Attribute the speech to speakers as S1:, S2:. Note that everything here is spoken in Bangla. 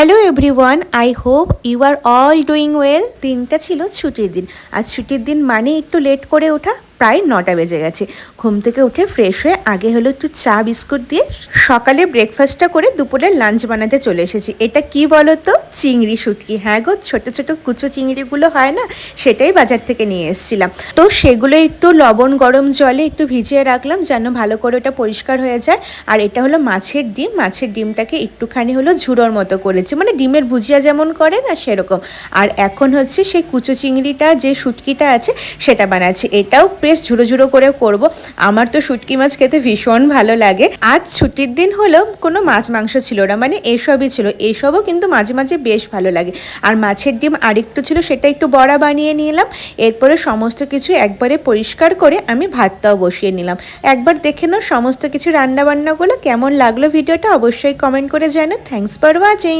S1: Hello everyone, I hope you are all doing well. দিনটা ছিল ছুটির দিন। আর ছুটির দিন মানে একটু লেট করে ওঠা, প্রায় 9টা বেজে গেছে। ঘুম থেকে উঠে ফ্রেশ হয়ে আগে হলো একটু চা বিস্কুট দিয়ে সকালে ব্রেকফাস্টটা করে দুপুরের লাঞ্চ বানাতে চলে এসেছি। এটা কি বলো তো? চিংড়ি শুটকি। হ্যাঁ গো, ছোট ছোট কুচো চিংড়িগুলো হয় না, সেটাই বাজার থেকে নিয়ে এসেছিলাম। তো সেগুলো একটু লবণ গরম জলে একটু ভিজিয়ে রাখলাম যেন ভালো করে ওটা পরিষ্কার হয়ে যায়। আর এটা হলো মাছের ডিম। মাছের ডিমটাকে একটুখানি হলো ঝুড়োর মতো করেছি, মানে ডিমের ভুজিয়া যেমন করে না সেরকম। আর এখন হচ্ছে সেই কুচো চিংড়িটা, যে শুটকিটা আছে সেটা বানাচ্ছি। এটাও বেশ ঝুড়ো ঝুড়ো করে করব। আমার তো শুটকি মাছ খেতে ভীষণ ভালো লাগে। আজ ছুটির দিন হলো, কোনো মাছ মাংস ছিল না, মানে এসবই ছিল। এসবও কিন্তু মাঝে মাঝে বেশ ভালো লাগে। আর মাছের ডিম আরেকটু ছিল, সেটা একটু বড়া বানিয়ে নিলাম। এরপরে সমস্ত কিছু একবারে পরিষ্কার করে আমি ভাতটাও বসিয়ে নিলাম। একবার দেখে নাও সমস্ত কিছু রান্নাবান্নাগুলো কেমন লাগলো। ভিডিওটা অবশ্যই কমেন্ট করে জানাও। Thanks for watching.